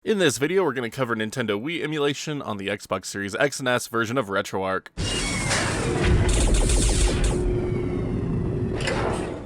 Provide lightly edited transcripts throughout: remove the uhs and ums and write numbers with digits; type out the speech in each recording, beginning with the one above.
In this video, we're going to cover Nintendo Wii emulation on the Xbox Series X and S version of Retroarch.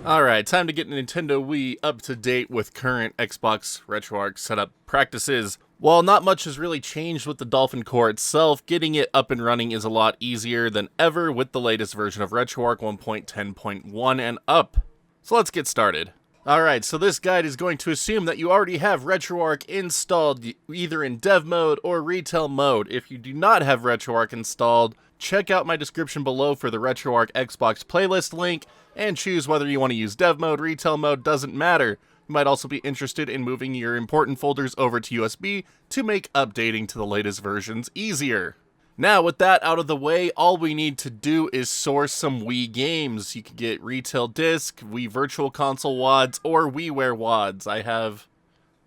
Alright, time to get Nintendo Wii up to date with current Xbox Retroarch setup practices. While not much has really changed with the Dolphin core itself, getting it up and running is a lot easier than ever with the latest version of Retroarch 1.10.1 and up. So let's get started. Alright, so this guide is going to assume that you already have Retroarch installed either in dev mode or retail mode. If you do not have Retroarch installed, check out my description below for the Retroarch Xbox playlist link and choose whether you want to use dev mode, retail mode, doesn't matter. You might also be interested in moving your important folders over to USB to make updating to the latest versions easier. Now, with that out of the way, all we need to do is source some Wii games. You can get retail disc, Wii Virtual Console WADs, or WiiWare WADs. I have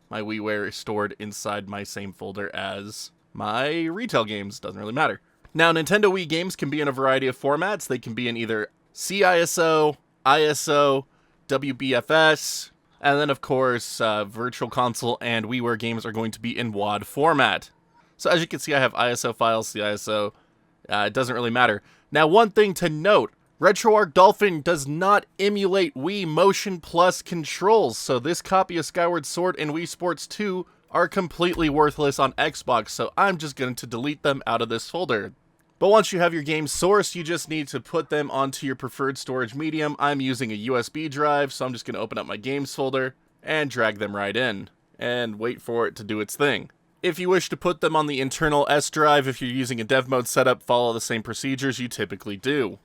my WiiWare stored inside my same folder as my retail games. Doesn't really matter. Now, Nintendo Wii games can be in a variety of formats. They can be in either CISO, ISO, WBFS, and then, of course, Virtual Console and WiiWare games are going to be in WAD format. So as you can see, I have ISO files, CISO, it doesn't really matter. Now, one thing to note, Retroarch Dolphin does not emulate Wii Motion Plus controls, so this copy of Skyward Sword and Wii Sports 2 are completely worthless on Xbox, so I'm just going to delete them out of this folder. But once you have your games sourced, you just need to put them onto your preferred storage medium. I'm using a USB drive, so I'm just going to open up my games folder and drag them right in, and wait for it to do its thing. If you wish to put them on the internal S drive, if you're using a dev mode setup, follow the same procedures you typically do.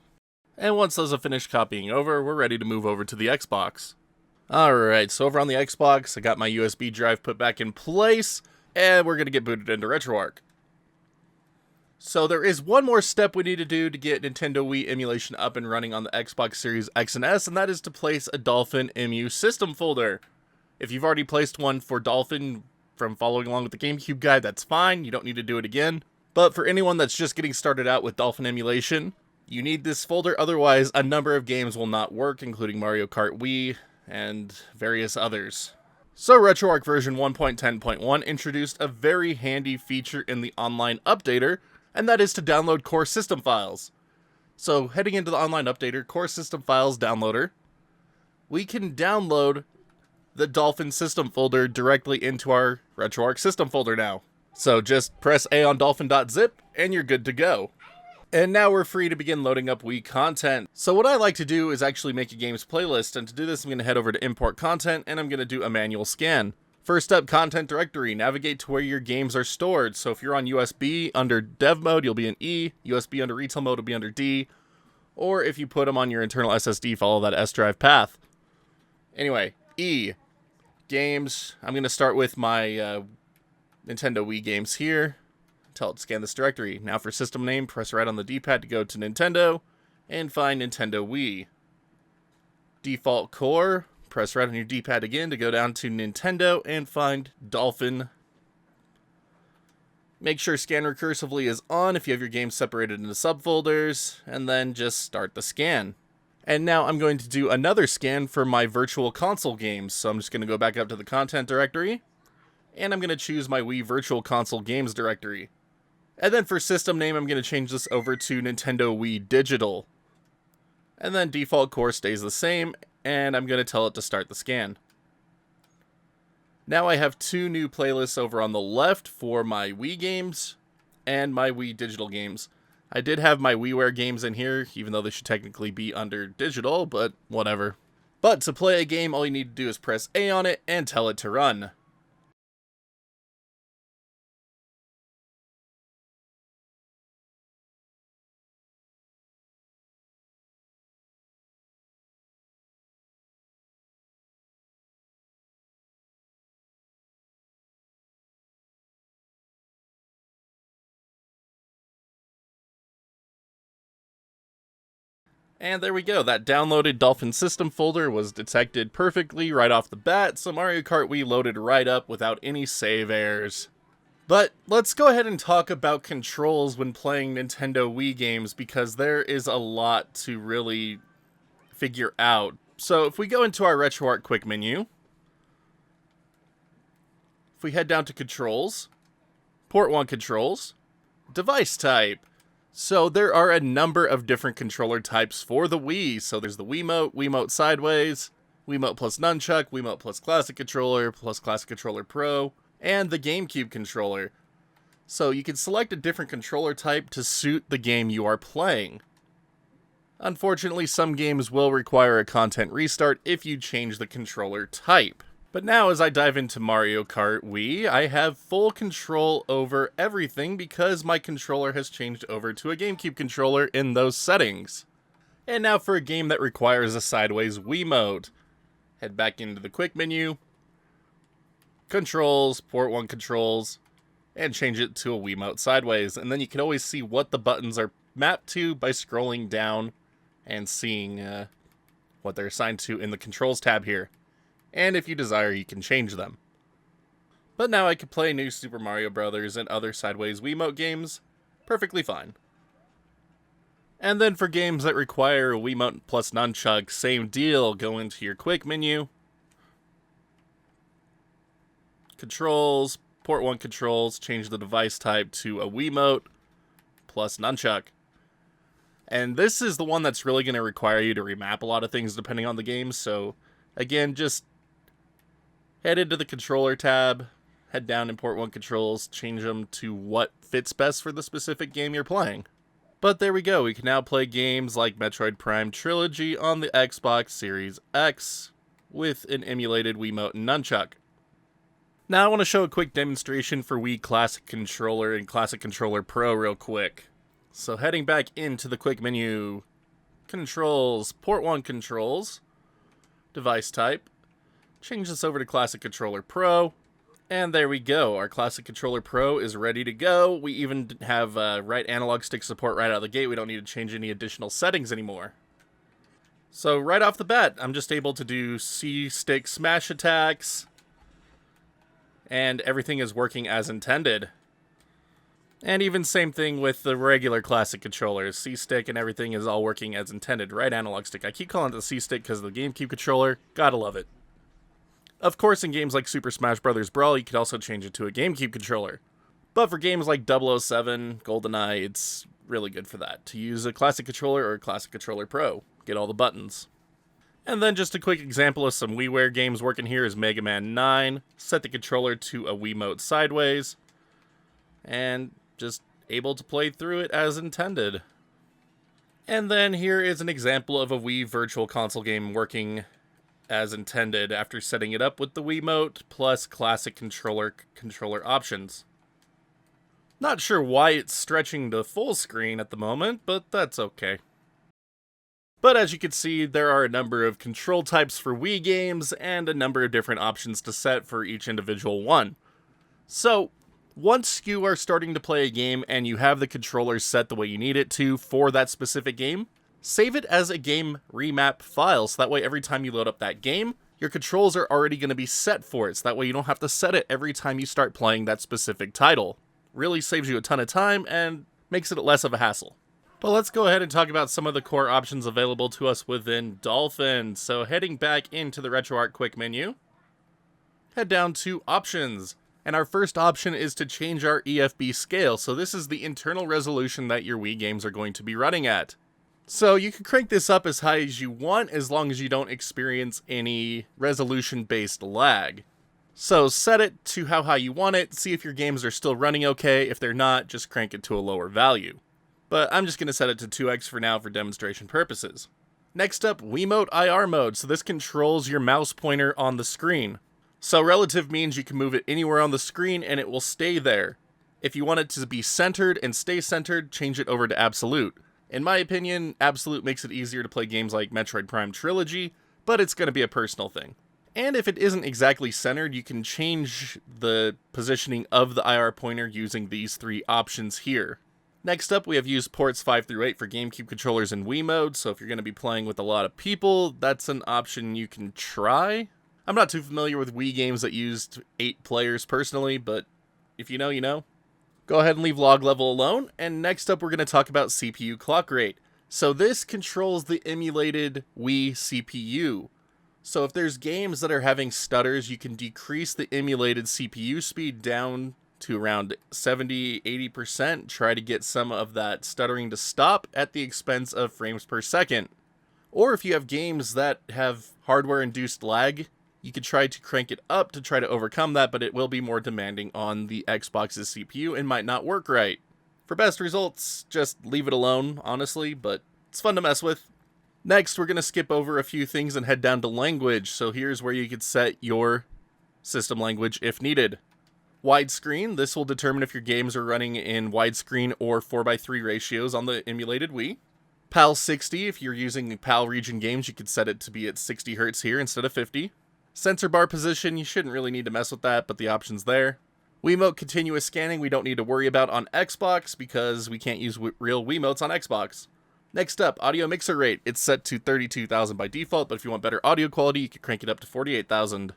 And once those have finished copying over, we're ready to move over to the Xbox. Alright, so over on the Xbox, I got my USB drive put back in place, and we're going to get booted into Retroarch. So there is one more step we need to do to get Nintendo Wii emulation up and running on the Xbox Series X and S, and that is to place a Dolphin EMU system folder. If you've already placed one for Dolphin from following along with the GameCube guide, that's fine. You don't need to do it again. But for anyone that's just getting started out with Dolphin emulation, you need this folder, otherwise a number of games will not work, including Mario Kart Wii and various others. So Retroarch version 1.10.1 introduced a very handy feature in the online updater, and that is to download core system files. So heading into the online updater, core system files downloader, we can download the Dolphin system folder directly into our Retroarch system folder now. So just press A on dolphin.zip and you're good to go. And now we're free to begin loading up Wii content. So what I like to do is actually make a games playlist, and to do this I'm going to head over to import content and I'm going to do a manual scan. First up, content directory. Navigate to where your games are stored. So if you're on USB under dev mode, you'll be in E, USB under retail mode will be under D, or if you put them on your internal SSD, follow that S drive path. Anyway, E. Games. I'm going to start with my Nintendo Wii games here. Tell it to scan this directory. Now for system name, press right on the D-pad to go to Nintendo and find Nintendo Wii. Default core, press right on your D-pad again to go down to Nintendo and find Dolphin. Make sure scan recursively is on if you have your games separated into subfolders, and then just start the scan. And now I'm going to do another scan for my Virtual Console games. So I'm just going to go back up to the content directory, and I'm going to choose my Wii Virtual Console games directory. And then for system name, I'm going to change this over to Nintendo Wii Digital. And then default core stays the same, and I'm going to tell it to start the scan. Now I have two new playlists over on the left for my Wii games and my Wii Digital games. I did have my WiiWare games in here, even though they should technically be under digital, but whatever. But to play a game, all you need to do is press A on it and tell it to run. And there we go, that downloaded Dolphin system folder was detected perfectly right off the bat, so Mario Kart Wii loaded right up without any save errors. But let's go ahead and talk about controls when playing Nintendo Wii games, because there is a lot to really figure out. So if we go into our Retroarch quick menu, If we head down to controls, port 1 controls, device type. So there are a number of different controller types for the Wii. So there's the Wiimote, Wiimote Sideways, Wiimote plus Nunchuck, Wiimote plus Classic Controller, plus Classic Controller Pro, and the GameCube controller. So you can select a different controller type to suit the game you are playing. Unfortunately, some games will require a content restart if you change the controller type. But now as I dive into Mario Kart Wii, I have full control over everything because my controller has changed over to a GameCube controller in those settings. And now for a game that requires a sideways Wiimote. Head back into the quick menu, controls, port 1 controls, and change it to a Wiimote sideways. And then you can always see what the buttons are mapped to by scrolling down and seeing what they're assigned to in the controls tab here. And if you desire, you can change them. But now I can play New Super Mario Bros. And other sideways Wiimote games perfectly fine. And then for games that require a Wiimote plus Nunchuck, same deal. Go into your quick menu, controls, port 1 controls, change the device type to a Wiimote plus Nunchuck. And this is the one that's really going to require you to remap a lot of things depending on the game. So again, just head into the controller tab, head down in port 1 controls, change them to what fits best for the specific game you're playing. But there we go, we can now play games like Metroid Prime Trilogy on the Xbox Series X with an emulated Wiimote and Nunchuck. Now I want to show a quick demonstration for Wii Classic Controller and Classic Controller Pro real quick. So heading back into the quick menu, controls, port 1 controls, device type, change this over to Classic Controller Pro, and there we go. Our Classic Controller Pro is ready to go. We even have right analog stick support right out of the gate. We don't need to change any additional settings anymore. So right off the bat, I'm just able to do C-stick smash attacks, and everything is working as intended. And even same thing with the regular Classic controllers. C-stick and everything is all working as intended. Right analog stick. I keep calling it the C-stick because of the GameCube controller. Gotta love it. Of course, in games like Super Smash Bros. Brawl, you could also change it to a GameCube controller. But for games like 007, GoldenEye, it's really good for that. To use a Classic controller or a Classic Controller Pro. Get all the buttons. And then just a quick example of some WiiWare games working here is Mega Man 9. Set the controller to a Wiimote sideways. And just able to play through it as intended. And then here is an example of a Wii Virtual Console game working as intended after setting it up with the Wiimote plus Classic controller options. Not sure why it's stretching to full screen at the moment, but that's okay. But as you can see, there are a number of control types for Wii games and a number of different options to set for each individual one. So, once you are starting to play a game and you have the controller set the way you need it to for that specific game, save it as a game remap file, so that way every time you load up that game, your controls are already going to be set for it, so that way you don't have to set it every time you start playing that specific title. Really saves you a ton of time and makes it less of a hassle. But let's go ahead and talk about some of the core options available to us within Dolphin. So heading back into the Retroarch quick menu, head down to Options. And our first option is to change our EFB scale. So this is the internal resolution that your Wii games are going to be running at. So you can crank this up as high as you want, as long as you don't experience any resolution-based lag. So set it to how high you want it, see if your games are still running okay. If they're not, just crank it to a lower value. But I'm just going to set it to 2x for now for demonstration purposes. Next up, Wiimote IR mode. So this controls your mouse pointer on the screen. So relative means you can move it anywhere on the screen and it will stay there. If you want it to be centered and stay centered, change it over to absolute. In my opinion, absolute makes it easier to play games like Metroid Prime Trilogy, but it's going to be a personal thing. And if it isn't exactly centered, you can change the positioning of the IR pointer using these three options here. Next up, we have used ports 5 through 8 for GameCube controllers in Wii mode, so if you're going to be playing with a lot of people, that's an option you can try. I'm not too familiar with Wii games that used 8 players personally, but if you know, you know. Go ahead and leave log level alone, and next up we're going to talk about CPU clock rate. So this controls the emulated Wii CPU. So if there's games that are having stutters, you can decrease the emulated CPU speed down to around 70-80%, try to get some of that stuttering to stop at the expense of frames per second. Or if you have games that have hardware-induced lag, you could try to crank it up to try to overcome that, but it will be more demanding on the Xbox's CPU and might not work right. For best results, just leave it alone, honestly, but it's fun to mess with. Next, we're going to skip over a few things and head down to language, so here's where you could set your system language if needed. Widescreen, this will determine if your games are running in widescreen or 4:3 ratios on the emulated Wii. PAL 60, if you're using PAL region games, you could set it to be at 60 Hz here instead of 50. Sensor bar position, you shouldn't really need to mess with that, but the option's there. Wiimote continuous scanning, we don't need to worry about on Xbox because we can't use real Wiimotes on Xbox. Next up, audio mixer rate. It's set to 32,000 by default, but if you want better audio quality, you can crank it up to 48,000.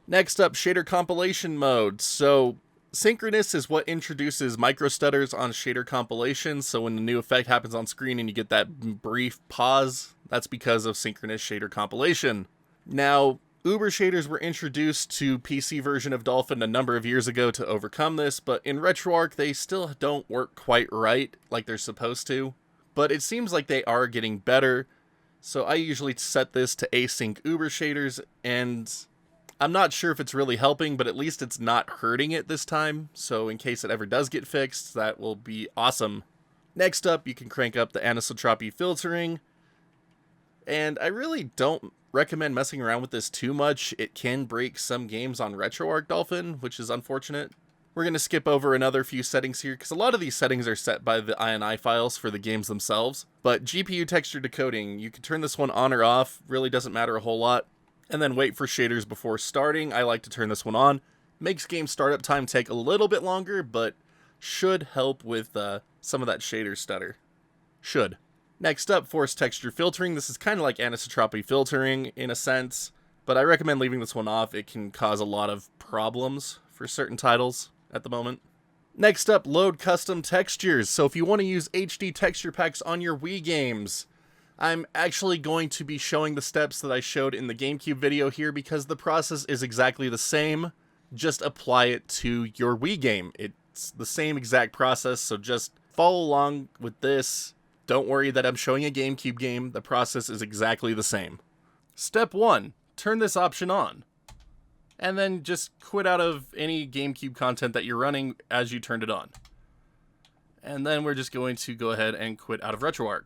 Next up, shader compilation mode. So, synchronous is what introduces micro stutters on shader compilation, so when the new effect happens on screen and you get that brief pause, that's because of synchronous shader compilation. Now, Uber shaders were introduced to PC version of Dolphin a number of years ago to overcome this, but in Retroarch, they still don't work quite right like they're supposed to. But it seems like they are getting better, so I usually set this to async Uber shaders, and I'm not sure if it's really helping, but at least it's not hurting it this time, so in case it ever does get fixed, that will be awesome. Next up, you can crank up the anisotropy filtering, and I really don't recommend messing around with this too much. It can break some games on Retroarch Dolphin, which is unfortunate. We're going to skip over another few settings here, because a lot of these settings are set by the INI files for the games themselves. But GPU texture decoding, you can turn this one on or off, really doesn't matter a whole lot. And then wait for shaders before starting, I like to turn this one on. Makes game startup time take a little bit longer, but should help with some of that shader stutter. Should. Next up, force texture filtering. This is kind of like anisotropy filtering in a sense, but I recommend leaving this one off. It can cause a lot of problems for certain titles at the moment. Next up, load custom textures. So if you want to use HD texture packs on your Wii games, I'm actually going to be showing the steps that I showed in the GameCube video here because the process is exactly the same. Just apply it to your Wii game. It's the same exact process, so just follow along with this. Don't worry that I'm showing a GameCube game. The process is exactly the same. Step 1, turn this option on. And then just quit out of any GameCube content that you're running as you turned it on. And then we're just going to go ahead and quit out of Retroarch.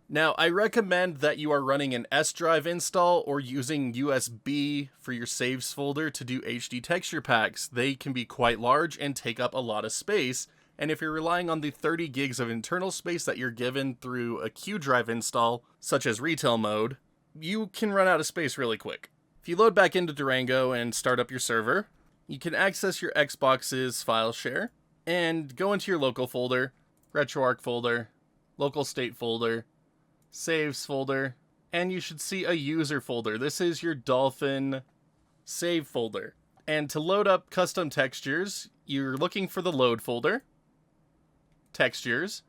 Now, I recommend that you are running an S drive install or using USB for your saves folder to do HD texture packs. They can be quite large and take up a lot of space. And if you're relying on the 30 gigs of internal space that you're given through a Q drive install, such as retail mode, you can run out of space really quick. If you load back into Durango and start up your server, you can access your Xbox's file share and go into your local folder, Retroarch folder, local state folder, saves folder, and you should see a user folder. This is your Dolphin save folder. And to load up custom textures, you're looking for the load folder, textures,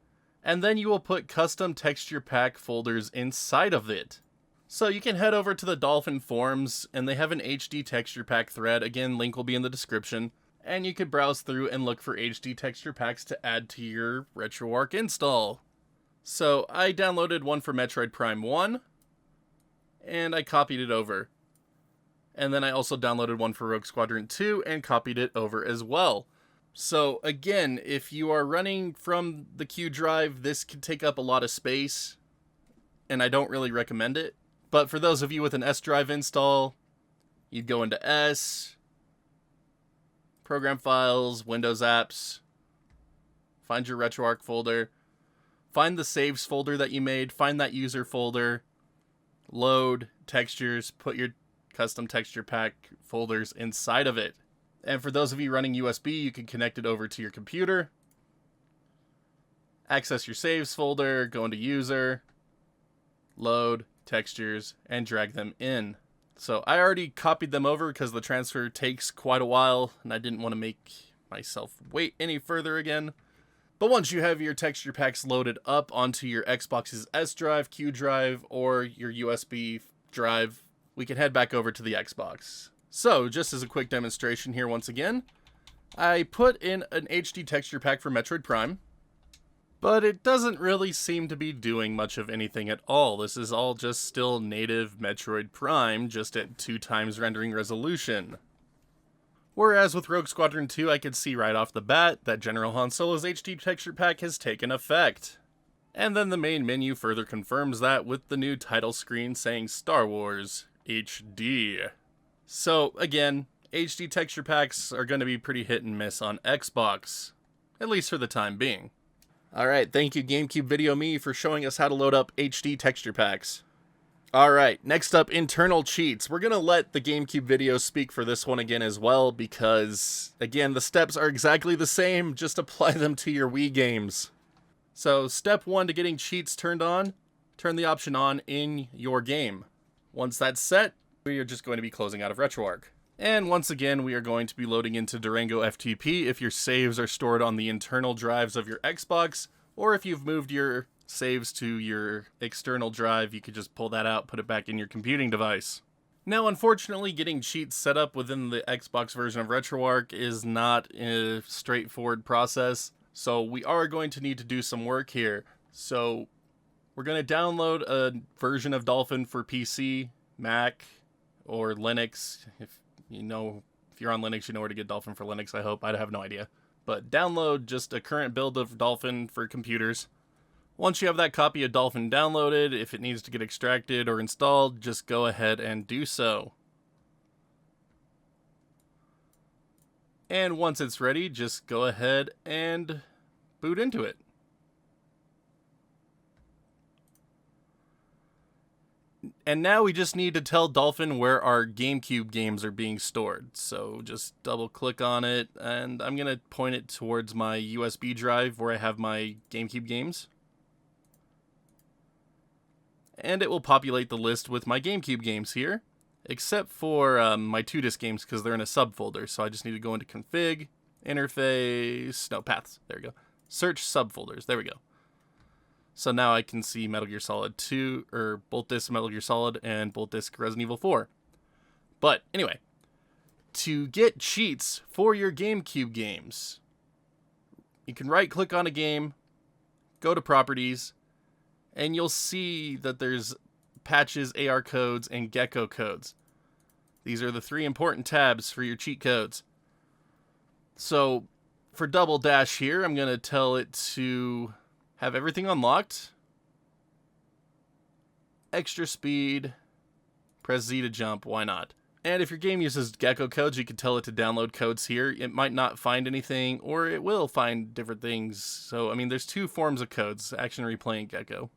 and then you will put custom texture pack folders inside of it. So you can head over to the Dolphin forums, and they have an HD texture pack thread. Again, link will be in the description. And you could browse through and look for HD texture packs to add to your Retroarch install. So I downloaded one for Metroid Prime 1, and I copied it over. And then I also downloaded one for Rogue Squadron 2 and copied it over as well. So again, if you are running from the Q drive, this can take up a lot of space, and I don't really recommend it. But for those of you with an S drive install, you'd go into S, Program Files, Windows Apps, find your Retroarch folder, find the saves folder that you made, find that user folder, load, textures, put your custom texture pack folders inside of it. And for those of you running USB, you can connect it over to your computer, access your saves folder, go into user, load, textures, and drag them in. So I already copied them over because the transfer takes quite a while, and I didn't want to make myself wait any further again. But once you have your texture packs loaded up onto your Xbox's S drive, Q drive, or your USB drive we can head back over to the Xbox. So, just as a quick demonstration here once again, I put in an HD texture pack for Metroid Prime, but it doesn't really seem to be doing much of anything at all. This is all just still native Metroid Prime, just at 2x rendering resolution. Whereas with Rogue Squadron 2, I could see right off the bat that General Han Solo's HD texture pack has taken effect. And then the main menu further confirms that with the new title screen saying Star Wars HD. So again, HD texture packs are going to be pretty hit and miss on Xbox, at least for the time being. Alright, thank you GameCube Video Me for showing us how to load up HD texture packs. Alright, next up, internal cheats. We're going to let the GameCube video speak for this one again as well, because, again, the steps are exactly the same, just apply them to your Wii games. So, step 1 to getting cheats turned on, turn the option on in your game. Once that's set, we are just going to be closing out of Retroarch. And once again, we are going to be loading into Durango FTP if your saves are stored on the internal drives of your Xbox, or if you've moved your saves to your external drive, you could just pull that out, put it back in your computing device. Now, unfortunately, getting cheats set up within the Xbox version of Retroarch is not a straightforward process, so we are going to need to do some work here. So, we're going to download a version of Dolphin for PC, Mac, or Linux. If you're on Linux, you know where to get Dolphin for Linux, I hope. I have no idea. But download just a current build of Dolphin for computers. Once you have that copy of Dolphin downloaded, if it needs to get extracted or installed, just go ahead and do so. And once it's ready, just go ahead and boot into it. And now we just need to tell Dolphin where our GameCube games are being stored. So just double click on it, and I'm going to point it towards my USB drive where I have my GameCube games. And it will populate the list with my GameCube games here, except for my 2-disc games because they're in a subfolder. So I just need to go into Config, Interface, no, Paths, there we go. Search subfolders, there we go. So now I can see Metal Gear Solid 2, or Bolt Disc Metal Gear Solid, and Bolt Disc Resident Evil 4. But anyway, to get cheats for your GameCube games, you can right-click on a game, go to Properties, and you'll see that there's patches, AR codes, and gecko codes. These are the 3 important tabs for your cheat codes. So for Double Dash here, I'm going to tell it to have everything unlocked. Extra speed. Press Z to jump, why not? And if your game uses gecko codes, you can tell it to download codes here. It might not find anything, or it will find different things. So, I mean, there's 2 forms of codes, Action Replay and Gecko.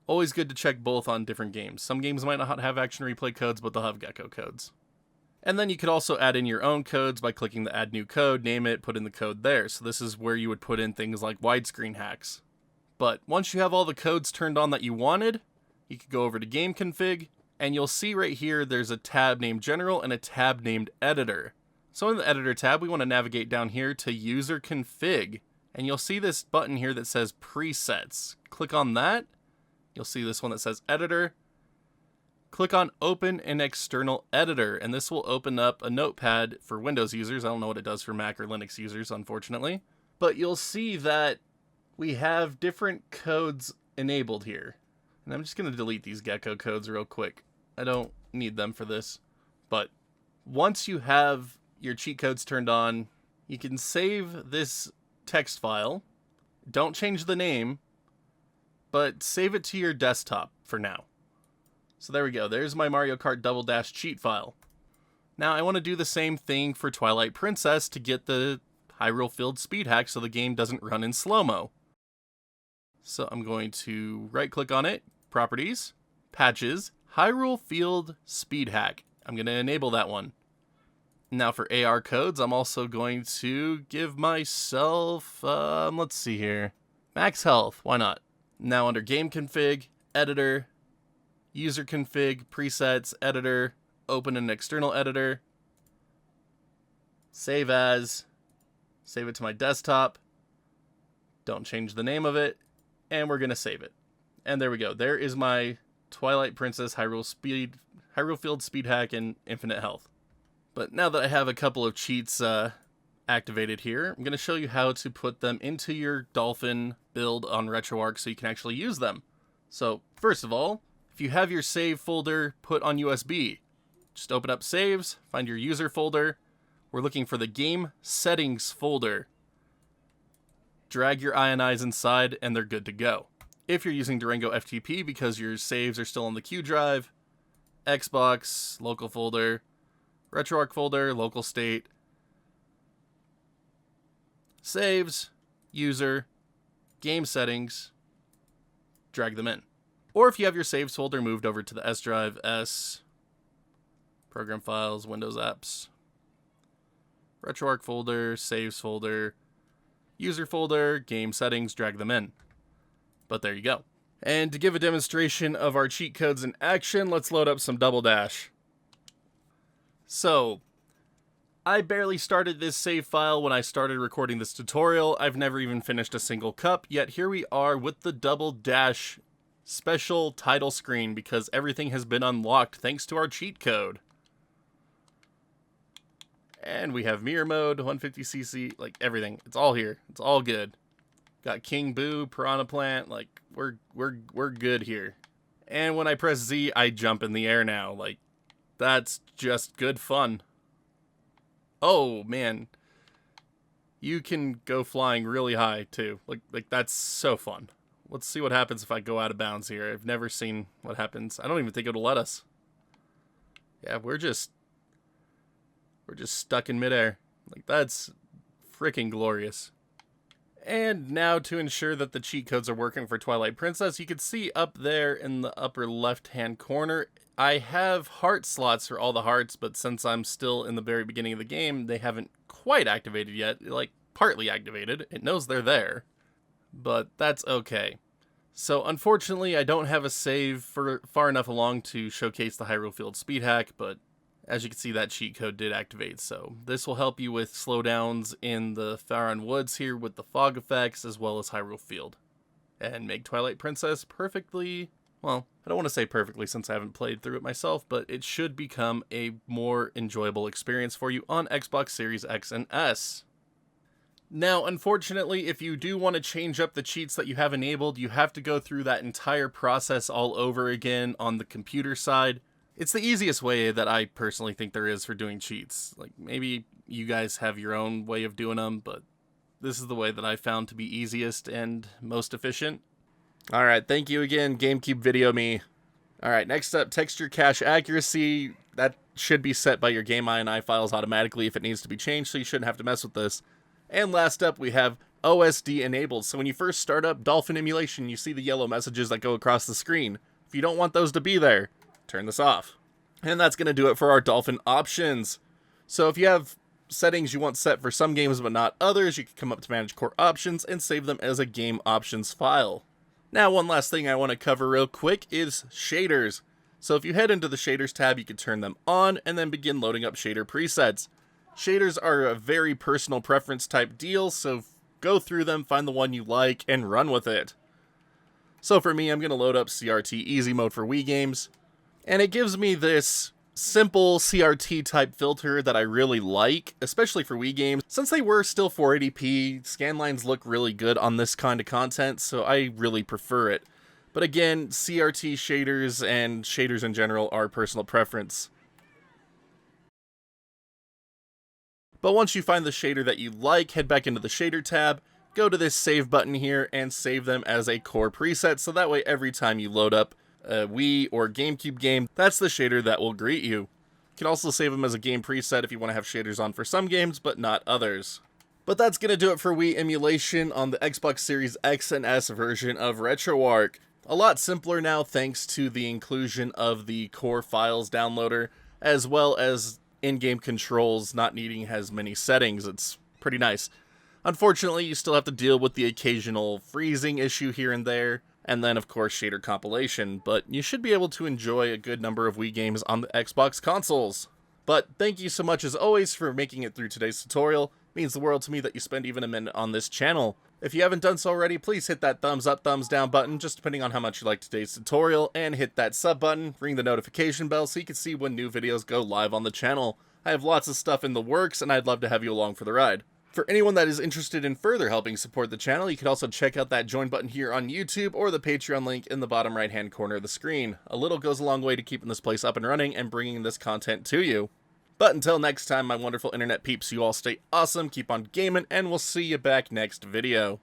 Always good to check both on different games. Some games might not have Action Replay codes, but they'll have gecko codes. And then you could also add in your own codes by clicking the Add New Code, name it, put in the code there. So this is where you would put in things like widescreen hacks. But once you have all the codes turned on that you wanted, you could go over to Game Config, and you'll see right here there's a tab named General and a tab named Editor. So in the Editor tab, we want to navigate down here to User Config, and you'll see this button here that says Presets. Click on that. You'll see this one that says Editor. Click on Open an External Editor, and this will open up a notepad for Windows users. I don't know what it does for Mac or Linux users, unfortunately. But you'll see that we have different codes enabled here. And I'm just going to delete these gecko codes real quick. I don't need them for this. But once you have your cheat codes turned on, you can save this text file. Don't change the name, but save it to your desktop for now. So there we go. There's my Mario Kart Double Dash cheat file. Now I want to do the same thing for Twilight Princess to get the Hyrule Field speed hack so the game doesn't run in slow-mo. So I'm going to right-click on it, Properties, Patches, Hyrule Field speed hack. I'm going to enable that one. Now for AR codes, I'm also going to give myself, let's see here, max health, why not? Now under Game Config, Editor, User Config, Presets, Editor, open an external editor, save as, save it to my desktop, don't change the name of it, and we're going to save it. And there we go. There is my Twilight Princess Hyrule Field, Speed Hack, and Infinite Health. But now that I have a couple of cheats activated here, I'm going to show you how to put them into your Dolphin build on Retroarch so you can actually use them. So, first of all, if you have your save folder put on USB, just open up Saves, find your user folder. We're looking for the Game Settings folder. Drag your ionize inside, and they're good to go. If you're using Durango FTP because your saves are still on the Q drive, Xbox, local folder, Retroarch folder, local state, saves, user, game settings, drag them in. Or if you have your saves folder moved over to the S drive, S, program files, Windows apps, Retroarch folder, saves folder, user folder, game settings, drag them in. But there you go. And to give a demonstration of our cheat codes in action, let's load up some Double Dash. So, I barely started this save file when I started recording this tutorial. I've never even finished a single cup, yet here we are with the Double Dash special title screen because everything has been unlocked thanks to our cheat code. And we have mirror mode, 150cc, like everything. It's all here. It's all good. Got King Boo, Piranha Plant, like we're good here. And when I press Z, I jump in the air now. Like that's just good fun. Oh man. You can go flying really high too. Like that's so fun. Let's see what happens if I go out of bounds here. I've never seen what happens. I don't even think it'll let us. Yeah, we're just stuck in midair. Like, that's freaking glorious. And now to ensure that the cheat codes are working for Twilight Princess, you can see up there in the upper left-hand corner, I have heart slots for all the hearts, but since I'm still in the very beginning of the game, they haven't quite activated yet. Like, partly activated. It knows they're there. But that's okay. So, unfortunately, I don't have a save for far enough along to showcase the Hyrule Field speed hack, but as you can see, that cheat code did activate, so this will help you with slowdowns in the Faron Woods here with the fog effects, as well as Hyrule Field. And make Twilight Princess perfectly, well, I don't want to say perfectly since I haven't played through it myself, but it should become a more enjoyable experience for you on Xbox Series X and S. Now, unfortunately, if you do want to change up the cheats that you have enabled, you have to go through that entire process all over again on the computer side. It's the easiest way that I personally think there is for doing cheats. Like, maybe you guys have your own way of doing them, but this is the way that I found to be easiest and most efficient. Alright, thank you again, GameCube Video Me. Alright, next up, texture cache accuracy. That should be set by your Game INI files automatically if it needs to be changed, so you shouldn't have to mess with this. And last up, we have OSD enabled. So when you first start up Dolphin Emulation, you see the yellow messages that go across the screen. If you don't want those to be there, turn this off. And that's going to do it for our Dolphin options. So if you have settings you want set for some games but not others, you can come up to Manage Core Options and save them as a Game Options file. Now, one last thing I want to cover real quick is shaders. So if you head into the Shaders tab, you can turn them on and then begin loading up shader presets. Shaders are a very personal preference type deal, so go through them, find the one you like, and run with it. So for me, I'm going to load up CRT Easy Mode for Wii games. And it gives me this simple CRT type filter that I really like, especially for Wii games. Since they were still 480p, scanlines look really good on this kind of content, so I really prefer it. But again, CRT shaders and shaders in general are personal preference. But once you find the shader that you like, head back into the shader tab, go to this save button here, and save them as a core preset, so that way every time you load up a Wii or GameCube game, that's the shader that will greet you. You can also save them as a game preset if you want to have shaders on for some games, but not others. But that's going to do it for Wii Emulation on the Xbox Series X and S version of Retroarch. A lot simpler now thanks to the inclusion of the core files downloader, as well as in-game controls not needing as many settings. It's pretty nice. Unfortunately, you still have to deal with the occasional freezing issue here and there, and then, of course, shader compilation, but you should be able to enjoy a good number of Wii games on the Xbox consoles. But thank you so much, as always, for making it through today's tutorial. It means the world to me that you spend even a minute on this channel. If you haven't done so already, please hit that thumbs up, thumbs down button, just depending on how much you like today's tutorial, and hit that sub button, ring the notification bell so you can see when new videos go live on the channel. I have lots of stuff in the works, and I'd love to have you along for the ride. For anyone that is interested in further helping support the channel, you can also check out that join button here on YouTube or the Patreon link in the bottom right hand corner of the screen. A little goes a long way to keeping this place up and running and bringing this content to you. But until next time, my wonderful internet peeps, you all stay awesome, keep on gaming, and we'll see you back next video.